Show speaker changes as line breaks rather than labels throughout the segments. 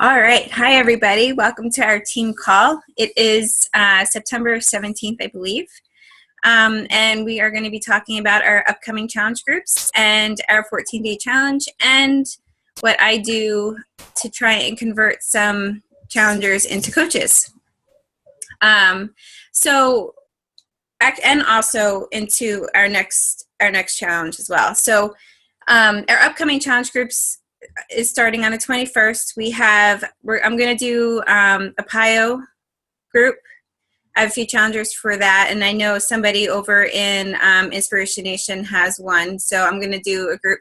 All right. Hi, everybody. Welcome to our team call. It is September 17th, I believe. And we are going to be talking about our upcoming challenge groups and our 14-day challenge and what I do to try and convert some challengers into coaches. And also into our next challenge as well. So our upcoming challenge groups is starting on the 21st. I'm going to do a PIO group. I have a few challengers for that, and I know somebody over in Inspiration Nation has one, so I'm going to do a group,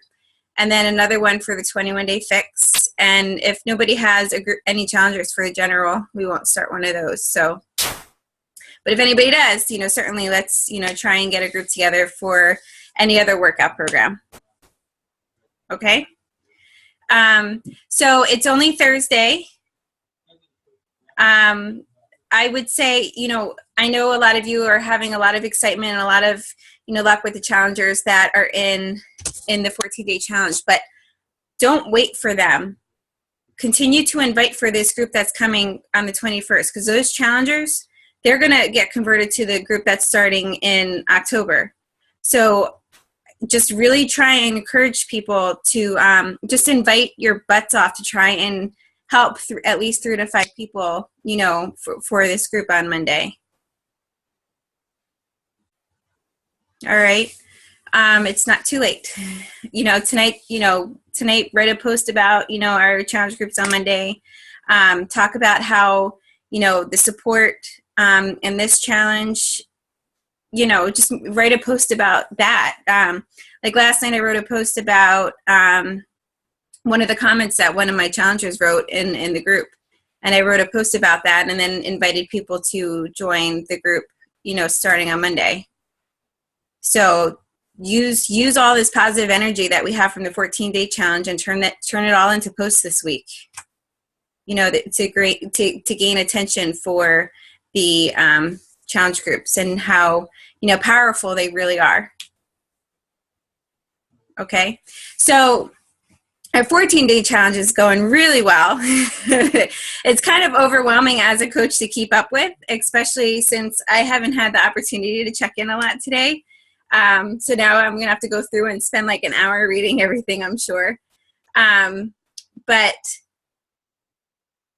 and then another one for the 21-day fix. And if nobody has any challengers for the general, we won't start one of those. So, but if anybody does, certainly let's try and get a group together for any other workout program. Okay. So it's only Thursday. I would say, I know a lot of you are having a lot of excitement and a lot of, luck with the challengers that are in the 14-day challenge, but don't wait for them. Continue to invite for this group that's coming on the 21st, because those challengers, they're going to get converted to the group that's starting in October. So just really try and encourage people to just invite your butts off to try and help at least 3 to 5 people, for this group on Monday. All right. It's not too late. Tonight, write a post about, our challenge groups on Monday. Talk about how, the support in this challenge, just write a post about that. Like last night I wrote a post about one of the comments that one of my challengers wrote in the group. And I wrote a post about that and then invited people to join the group, starting on Monday. So use all this positive energy that we have from the 14-day challenge and turn it all into posts this week. To gain attention for the challenge groups and how, powerful they really are. Okay. So our 14-day challenge is going really well. It's kind of overwhelming as a coach to keep up with, especially since I haven't had the opportunity to check in a lot today. So now I'm going to have to go through and spend like an hour reading everything, I'm sure. But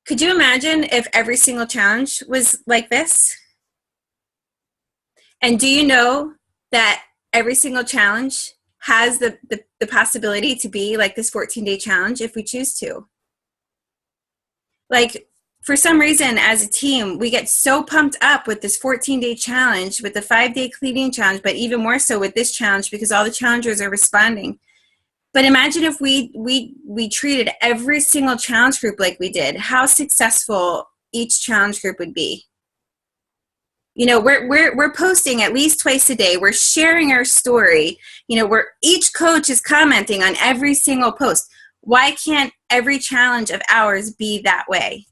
could you imagine if every single challenge was like this? And do you know that every single challenge has the possibility to be like this 14-day challenge if we choose to? Like, for some reason, as a team, we get so pumped up with this 14-day challenge, with the 5-day cleaning challenge, but even more so with this challenge because all the challengers are responding. But imagine if we treated every single challenge group like we did, how successful each challenge group would be. We're posting at least twice a day. We're sharing our story. Each coach is commenting on every single post. Why can't every challenge of ours be that way?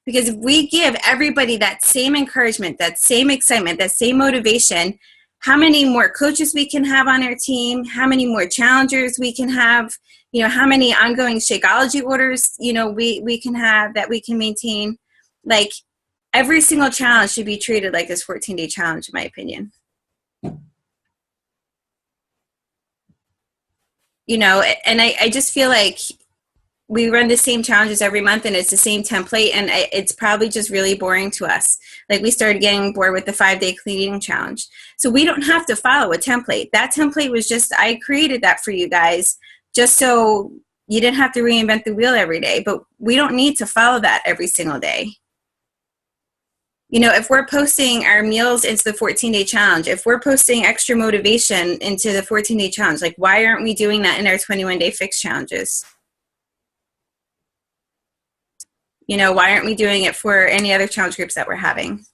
Because if we give everybody that same encouragement, that same excitement, that same motivation, how many more coaches we can have on our team, how many more challengers we can have, how many ongoing Shakeology orders, we can have that we can maintain. Like, every single challenge should be treated like this 14-day challenge, in my opinion. And I just feel like we run the same challenges every month and it's the same template, and it's probably just really boring to us. Like, we started getting bored with the 5-day cleaning challenge. So we don't have to follow a template. That template was just, I created that for you guys just so you didn't have to reinvent the wheel every day, but we don't need to follow that every single day. If we're posting our meals into the 14-day challenge, if we're posting extra motivation into the 14-day challenge, like, why aren't we doing that in our 21-day fix challenges? Why aren't we doing it for any other challenge groups that we're having?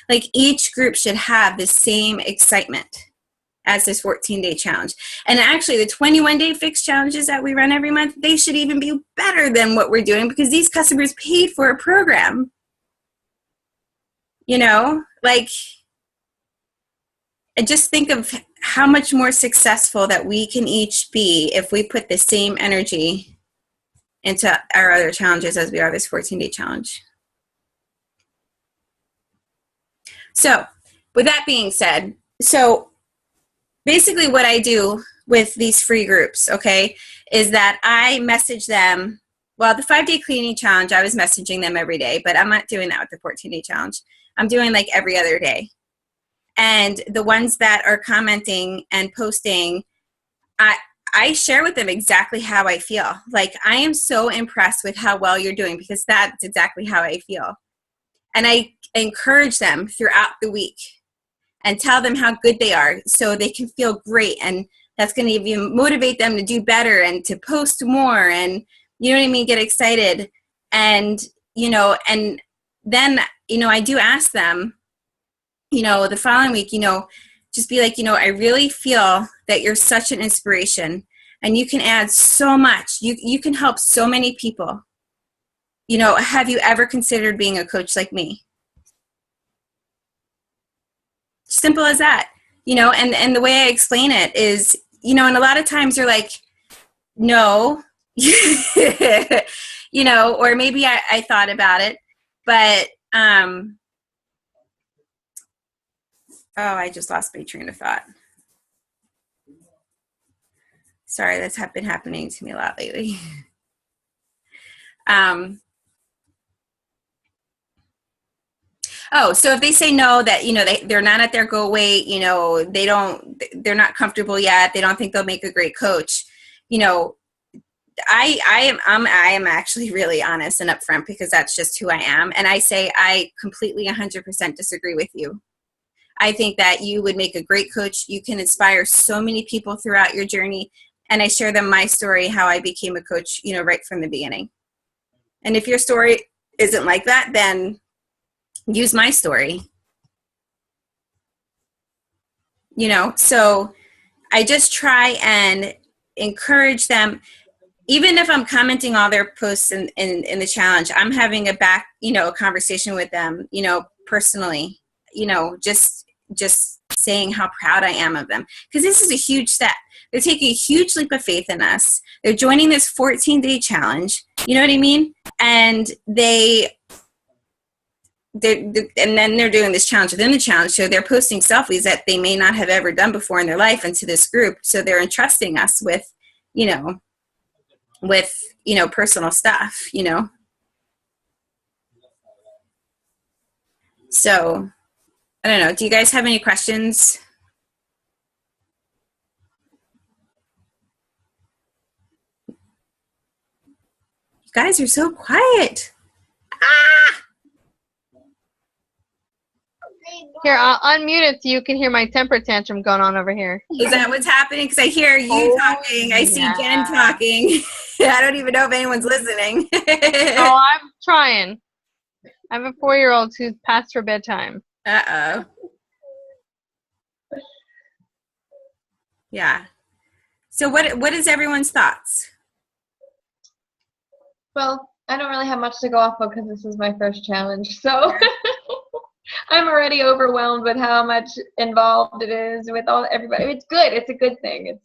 Like, each group should have the same excitement as this 14-day challenge. And actually, the 21-day fix challenges that we run every month, they should even be better than what we're doing because these customers paid for a program. I just think of how much more successful that we can each be if we put the same energy into our other challenges as we are this 14-day challenge. So with that being said, so basically what I do with these free groups, okay, is that I message them. Well, the 5-day cleaning challenge, I was messaging them every day, but I'm not doing that with the 14-day challenge. I'm doing like every other day. And the ones that are commenting and posting, I share with them exactly how I feel. Like, I am so impressed with how well you're doing, because that's exactly how I feel. And I encourage them throughout the week and tell them how good they are so they can feel great. And that's going to even motivate them to do better and to post more and, you know what I mean, get excited. And, you know, and then, you know, I do ask them, you know, the following week, you know, just be like, you know, I really feel that you're such an inspiration and you can add so much. You can help so many people. You know, have you ever considered being a coach like me? Simple as that. You know, and the way I explain it is, you know, and a lot of times you're like, no, you know, or maybe I thought about it, but, oh, I just lost my train of thought. Sorry, that's been happening to me a lot lately. Oh, so if they say no, that, you know, they're not at their goal weight, you know, they're not comfortable yet, they don't think they'll make a great coach, you know, I am actually really honest and upfront, because that's just who I am. And I say, I completely 100% disagree with you. I think that you would make a great coach. You can inspire so many people throughout your journey. And I share them my story, how I became a coach, you know, right from the beginning. And if your story isn't like that, then use my story. You know, so I just try and encourage them. Even if I'm commenting all their posts in the challenge, I'm having a conversation with them, you know, personally, you know, just saying how proud I am of them. Because this is a huge step. They're taking a huge leap of faith in us. They're joining this 14-day challenge. You know what I mean? And and then they're doing this challenge within the challenge. So they're posting selfies that they may not have ever done before in their life into this group. So they're entrusting us with, you know, personal stuff, you know. So I don't know. Do you guys have any questions? You guys are so quiet. Ah!
Here, I'll unmute it so you can hear my temper tantrum going on over here.
Is that what's happening? Because I hear you talking. I see Jen talking. I don't even know if anyone's listening.
Oh, I'm trying. I have a 4-year-old who's past her bedtime.
Uh-oh. Yeah. So what is everyone's thoughts?
Well, I don't really have much to go off of because this is my first challenge. So I'm already overwhelmed with how much involved it is with everybody. It's good. It's a good thing.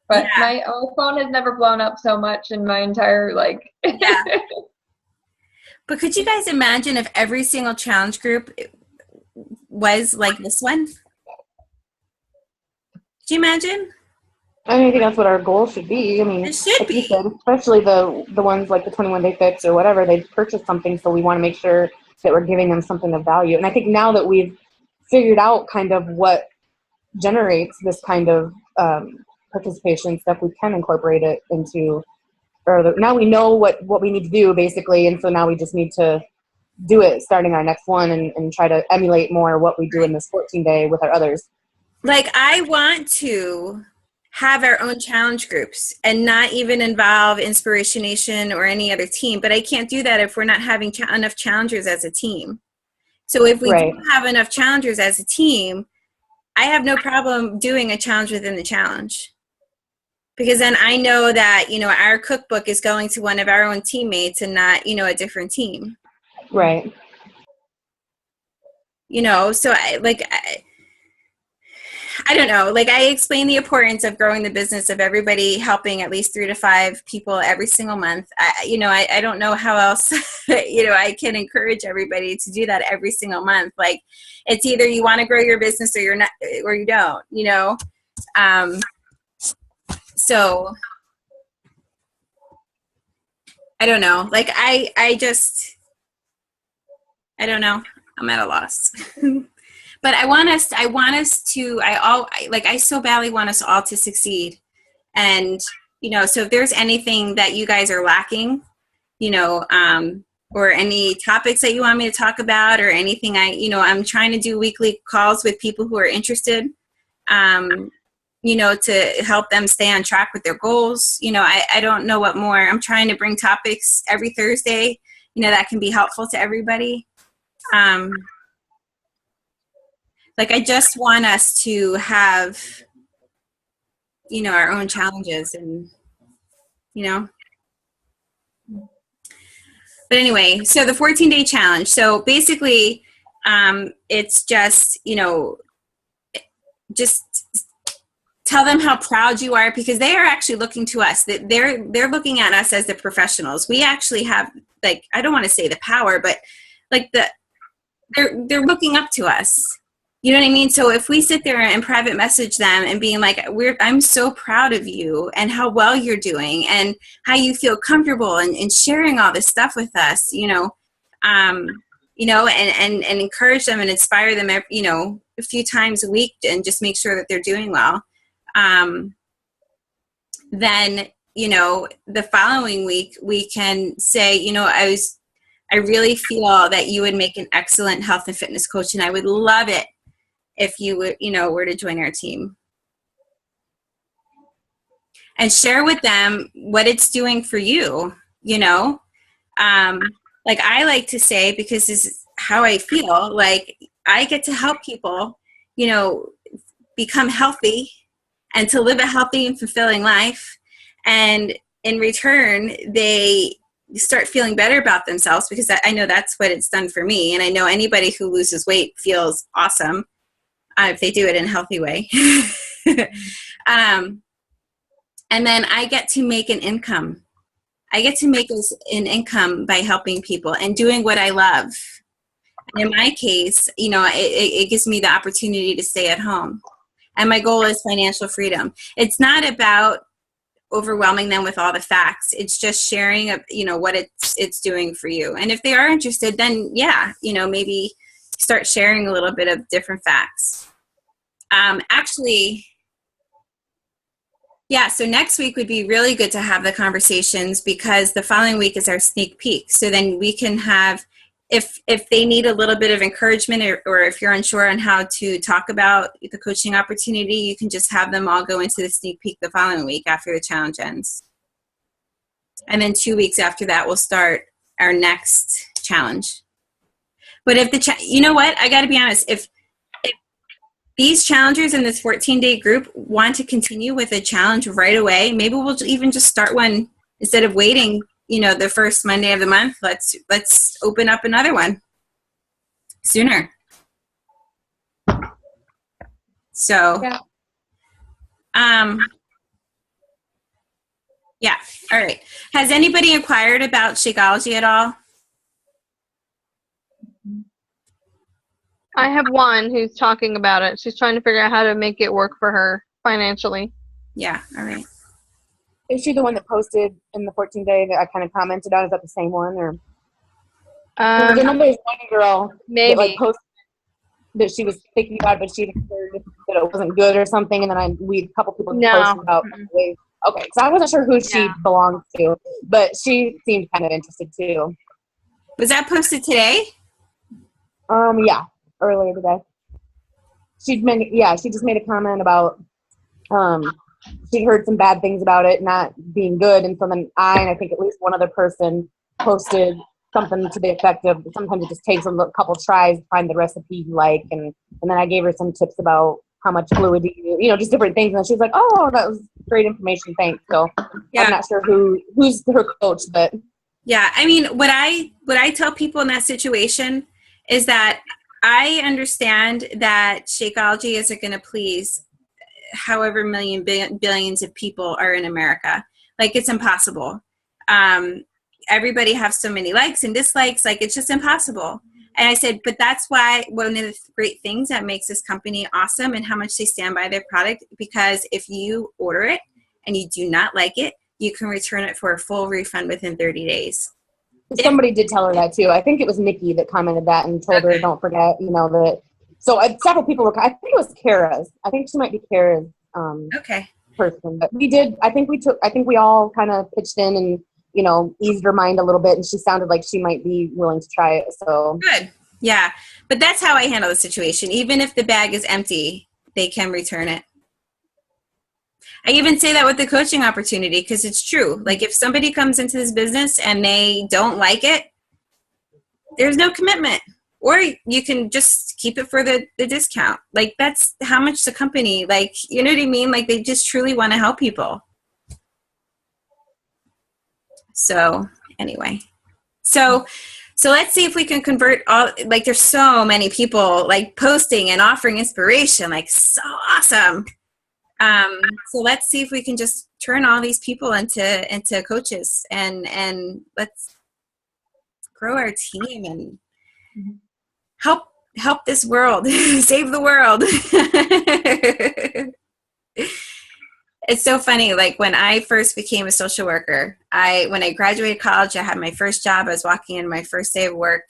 But my phone has never blown up so much in my entire
Yeah. But could you guys imagine if every single challenge group was like this one? Could you imagine?
I mean, I think that's what our goal should be. I mean,
it should be.
You said, especially the ones like the 21-day fix or whatever, they purchase something, so we want to make sure that we're giving them something of value. And I think now that we've figured out kind of what generates this kind of participation stuff, we can incorporate it into further. Now we know what we need to do, basically, and so now we just need to do it starting our next one and try to emulate more what we do in this 14-day with our others.
Like, I want to have our own challenge groups and not even involve Inspiration Nation or any other team, but I can't do that if we're not having enough challengers as a team. So if we do have enough challengers as a team, I have no problem doing a challenge within the challenge, because then I know that, you know, our cookbook is going to one of our own teammates and not, you know, a different team.
Right.
You know, so I don't know. Like I explain the importance of growing the business of everybody helping at least 3 to 5 people every single month. I don't know how else, I can encourage everybody to do that every single month. Like it's either you want to grow your business or you're not, or you don't, so I don't know. Like I don't know. I'm at a loss. But I so badly want us all to succeed. And, so if there's anything that you guys are lacking, or any topics that you want me to talk about or anything, I'm trying to do weekly calls with people who are interested, to help them stay on track with their goals. I don't know what more. I'm trying to bring topics every Thursday, that can be helpful to everybody. Like I just want us to have, our own challenges and, But anyway, so the 14-day challenge. So basically, it's just, just tell them how proud you are because they are actually looking to us. They're looking at us as the professionals. We actually have, like, I don't want to say the power, but like they're looking up to us. You know what I mean? So if we sit there and private message them and being like, I'm so proud of you and how well you're doing and how you feel comfortable and sharing all this stuff with us, and encourage them and inspire them, a few times a week and just make sure that they're doing well. Then, the following week we can say, I really feel that you would make an excellent health and fitness coach and I would love it if you would, were to join our team. And share with them what it's doing for you, like I like to say, because this is how I feel, like I get to help people, become healthy and to live a healthy and fulfilling life. And in return, they start feeling better about themselves because I know that's what it's done for me. And I know anybody who loses weight feels awesome. If they do it in a healthy way. And then I get to make an income. I get to make an income by helping people and doing what I love. And in my case, it gives me the opportunity to stay at home. And my goal is financial freedom. It's not about overwhelming them with all the facts. It's just sharing, what it's doing for you. And if they are interested, then yeah, maybe start sharing a little bit of different facts. So next week would be really good to have the conversations because the following week is our sneak peek. So then we can have, if they need a little bit of encouragement or if you're unsure on how to talk about the coaching opportunity, you can just have them all go into the sneak peek the following week after the challenge ends. And then 2 weeks after that, we'll start our next challenge. But if you know what? I got to be honest. If these challengers in this 14-day group want to continue with a challenge right away, maybe we'll even just start one instead of waiting, the first Monday of the month. Let's open up another one sooner. So, yeah. All right. Has anybody inquired about Shakeology at all?
I have one who's talking about it. She's trying to figure out how to make it work for her financially.
Yeah, all right.
Is she the one that posted in the 14-day that I kind of commented on? Is that the same one? Or there's one girl
maybe
that posted that she was thinking about, but she heard that it wasn't good or something, and then a couple people posted about ways. Okay, so I wasn't sure who she belonged to, but she seemed kind of interested too.
Was that posted today?
Yeah. Earlier today. She just made a comment about she'd heard some bad things about it not being good, and so then I think at least one other person posted something to the effect of sometimes it just takes a couple tries to find the recipe you like, and then I gave her some tips about how much fluid to use, just different things, and she's like, oh, that was great information, thanks. So yeah. I'm not sure who's her coach, but
yeah, I mean, what I tell people in that situation is that I understand that Shakeology isn't going to please however million billions of people are in America. Like, it's impossible. Everybody has so many likes and dislikes. Like, it's just impossible. And I said, but that's why one of the great things that makes this company awesome and how much they stand by their product, because if you order it and you do not like it, you can return it for a full refund within 30 days.
Somebody did tell her that too. I think it was Nikki that commented that and told her, don't forget, that. So several people were, I think it was Kara's. I think she might be Kara's person. But we did, I think we all kind of pitched in and, eased her mind a little bit, and she sounded like she might be willing to try it. So
good. Yeah. But that's how I handle the situation. Even if the bag is empty, they can return it. I even say that with the coaching opportunity, because it's true. Like, if somebody comes into this business and they don't like it, there's no commitment. Or you can just keep it for the discount. Like, that's how much the company, like, you know what I mean? Like, they just truly want to help people. So anyway, so let's see if we can convert all, like, there's so many people like posting and offering inspiration, like, so awesome. So let's see if we can just turn all these people into coaches and let's grow our team and help this world, save the world. It's so funny. Like, when I first became a social worker, when I graduated college, I had my first job. I was walking in my first day of work.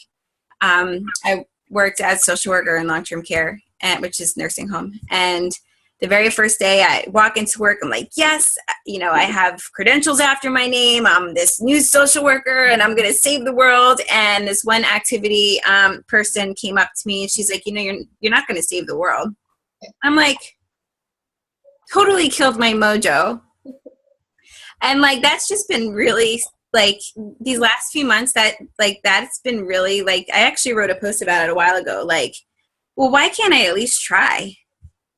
I worked as a social worker in long-term care, which is nursing home. And the very first day I walk into work, I'm like, yes, I have credentials after my name. I'm this new social worker and I'm going to save the world. And this one activity person came up to me and she's like, you're not going to save the world. I'm like, totally killed my mojo. And like, that's just been really, like, these last few months that's been really, like, I actually wrote a post about it a while ago. Like, well, why can't I at least try?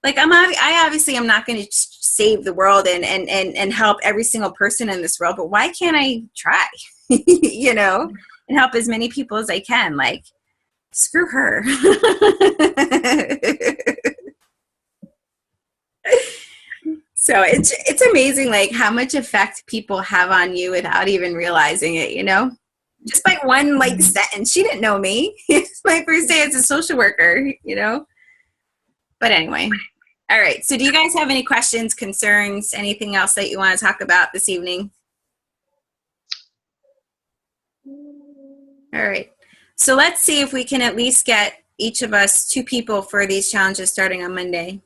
Like, I obviously am not going to save the world and help every single person in this world, but why can't I try, and help as many people as I can? Like, screw her. So it's amazing, like, how much effect people have on you without even realizing it, just by one, like, sentence. She didn't know me. It's my first day as a social worker, but anyway. All right. So do you guys have any questions, concerns, anything else that you want to talk about this evening? All right. So let's see if we can at least get each of us 2 people for these challenges starting on Monday.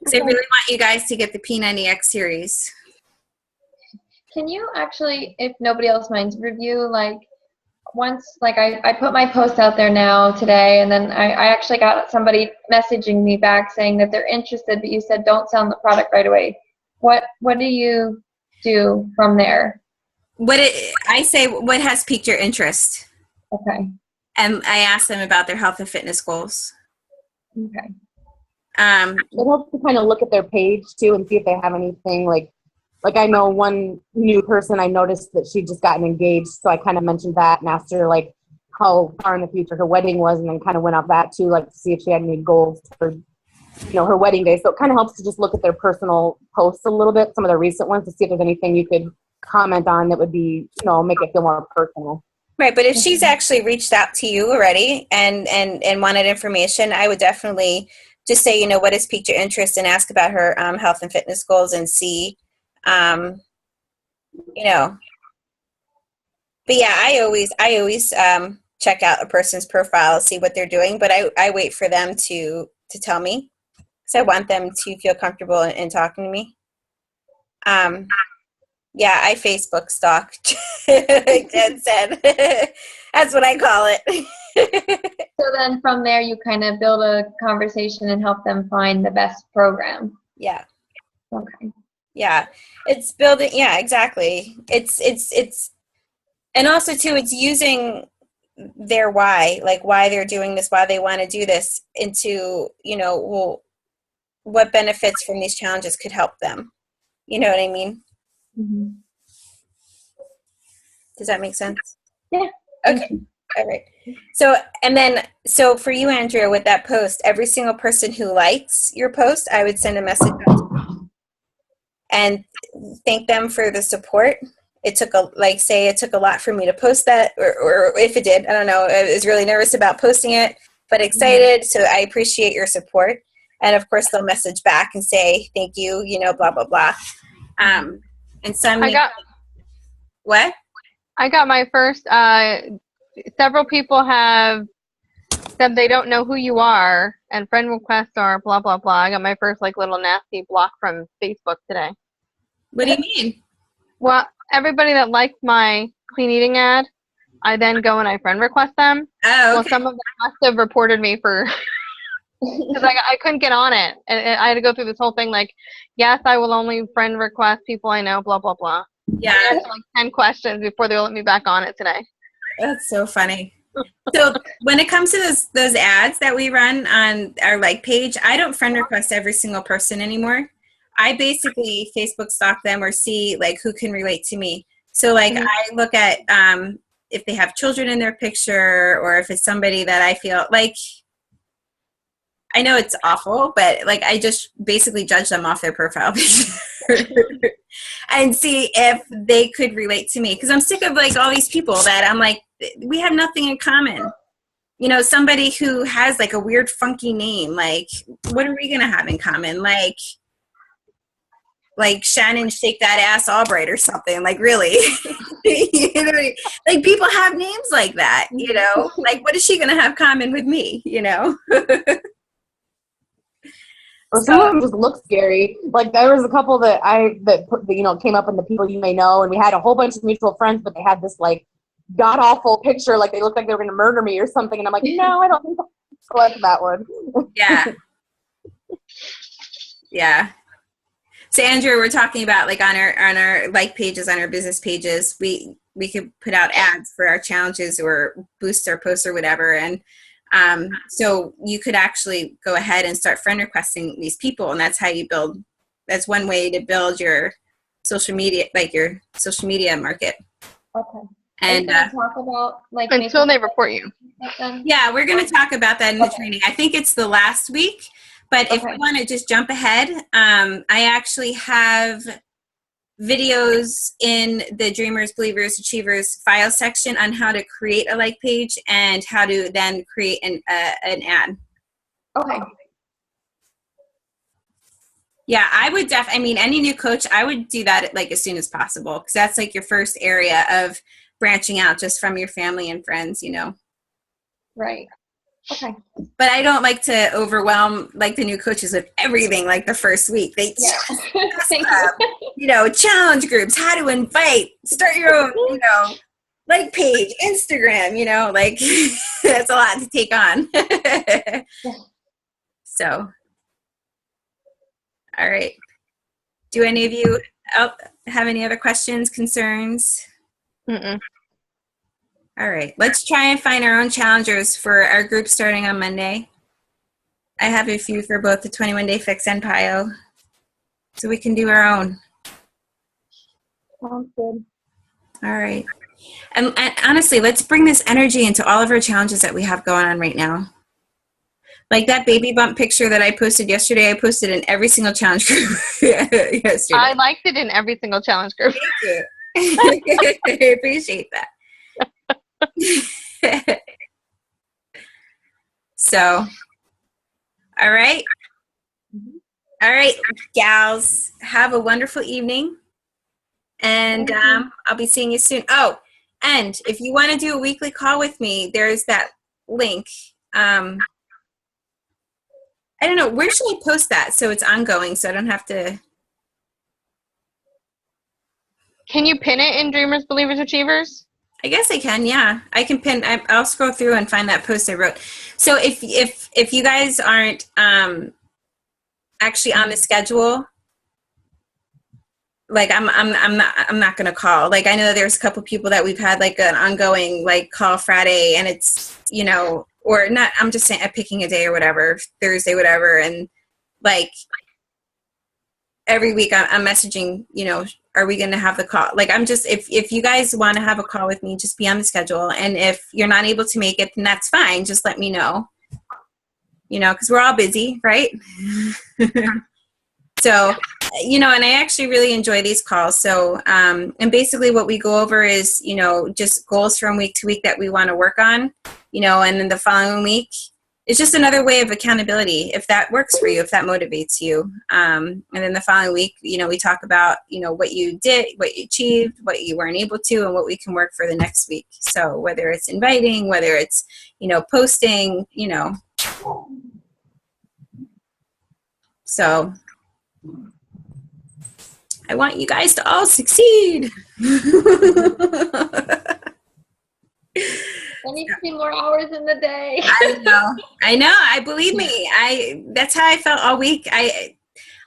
So I really want you guys to get the P90X series.
Can you actually, if nobody else minds, review, like, once, like, I put my post out there now today, and then I actually got somebody messaging me back saying that they're interested, but you said don't sell the product right away. What do you do from there?
I say, what has piqued your interest?
Okay.
And I ask them about their health and fitness goals.
Okay.
It helps to kind of look at their page too and see if they have anything like I know one new person, I noticed that she'd just gotten engaged, so I kind of mentioned that and asked her, like, how far in the future her wedding was, and then kind of went off that too, like, to see if she had any goals for her wedding day. So it kind of helps to just look at their personal posts a little bit, some of their recent ones, to see if there's anything you could comment on that would be, make it feel more personal.
Right, but if she's actually reached out to you already and wanted information, I would definitely just say, what has piqued your interest, and ask about her health and fitness goals and see, But yeah, I always check out a person's profile, see what they're doing, but I wait for them to tell me, because I want them to feel comfortable in talking to me. Yeah, I Facebook stalk. Like Jen said. That's what I call it.
So then from there, you kind of build a conversation and help them find the best program.
Yeah.
Okay.
Yeah. It's building. Yeah, exactly. It's, and also too, it's using their why, like why they're doing this, why they want to do this, into, well, what benefits from these challenges could help them. You know what I mean?
Mm-hmm.
Does that make sense?
Yeah.
Okay. All right. So for you, Andrea, with that post, every single person who likes your post, I would send a message out to them and thank them for the support. It took it took a lot for me to post that, or if it did, I don't know. I was really nervous about posting it, but excited. So I appreciate your support. And of course, they'll message back and say, thank you, blah, blah, blah. And some, what?
I got my first, several people have said they don't know who you are and friend requests are blah, blah, blah. I got my first little nasty block from Facebook today.
What do you mean?
Well, everybody that liked my clean eating ad, I then go and I friend request them.
Oh, okay.
Well, some of them must have reported me for, because I couldn't get on it. And I had to go through this whole thing yes, I will only friend request people I know, blah, blah, blah.
Yeah.
I answered 10 questions before they let me back on it today.
That's so funny. So when it comes to those ads that we run on our page, I don't friend request every single person anymore. I basically Facebook stalk them or see who can relate to me. So I look at if they have children in their picture, or if it's somebody that I feel I know it's awful, but I just basically judge them off their profile picture and see if they could relate to me. Because I'm sick of all these people that I'm we have nothing in common. Somebody who has a weird funky name, what are we gonna have in common? Like Shannon Shake That Ass Albright or something, really. People have names like that, what is she gonna have common with me,
Or some of them just look scary. There was a couple that came up in the people you may know, and we had a whole bunch of mutual friends, but they had this god awful picture, they looked like they were going to murder me or something, and I'm no, I don't think I'll select that one.
Yeah. Yeah. So Andrew, we're talking about on our pages, on our business pages, we could put out ads for our challenges or boost our posts or whatever, and so you could actually go ahead and start friend requesting these people, and that's how you build. That's one way to build your social media, your social media market.
Okay.
And
talk about
until they report you.
Yeah, we're going to talk about that in the training. I think it's the last week, but if you want to just jump ahead, I actually have videos in the Dreamers, Believers, Achievers file section on how to create a page and how to then create an ad.
Okay.
Yeah, I would any new coach, I would do that as soon as possible, because that's your first area of branching out just from your family and friends,
Right. Okay.
But I don't like to overwhelm the new coaches with everything the first week. They
Thank
you. Challenge groups, how to invite, start your own, page, Instagram, that's a lot to take on. So, all right. Do any of you have any other questions, concerns?
Mm-mm.
All right, let's try and find our own challengers for our group starting on Monday. I have a few for both the 21-Day Fix and PIO, so we can do our own.
Sounds good.
All right. And honestly, let's bring this energy into all of our challenges that we have going on right now. That baby bump picture that I posted yesterday, I posted in every single challenge group yesterday.
I liked it in every single challenge group.
Thank you. I appreciate that. So, all right. All right, gals, have a wonderful evening. And I'll be seeing you soon. Oh, and if you want to do a weekly call with me, there's that link. I don't know, where should I post that so it's ongoing so I don't have to?
Can you pin it in Dreamers, Believers, Achievers?
I guess I can, yeah. I can pin. I'll scroll through and find that post I wrote. So if you guys aren't actually on the schedule, I'm not gonna call. I know there's a couple people that we've had an ongoing call Friday, and it's or not. I'm just saying picking a day or whatever, Thursday, whatever, and every week I'm messaging, are we going to have the call? Like, I'm just, if you guys want to have a call with me, just be on the schedule. And if you're not able to make it, then that's fine. Just let me know, because we're all busy, right? So, and I actually really enjoy these calls. So, and basically what we go over is, just goals from week to week that we want to work on, and then the following week, it's just another way of accountability. If that works for you, if that motivates you. And then the following week, we talk about, what you did, what you achieved, what you weren't able to, and what we can work for the next week. So whether it's inviting, whether it's, posting, So I want you guys to all succeed.
I need to see more hours in the day.
I know. Believe me. That's how I felt all week. I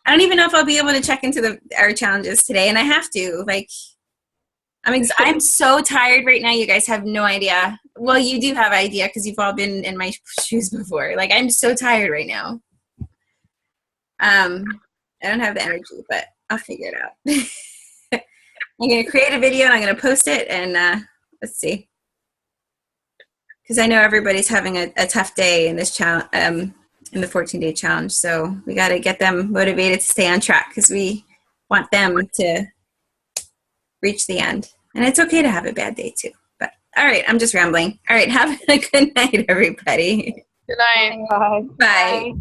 don't even know if I'll be able to check into our challenges today, and I have to. Like, I'm so tired right now. You guys have no idea. Well, you do have idea because you've all been in my shoes before. Like, I'm so tired right now. I don't have the energy, but I'll figure it out. I'm gonna create a video and I'm gonna post it, and let's see. Because I know everybody's having a tough day in this challenge, in the 14-day challenge. So we got to get them motivated to stay on track because we want them to reach the end. And it's okay to have a bad day too. But all right, I'm just rambling. All right, have a good night, everybody.
Good night.
Bye.
Bye.
Bye.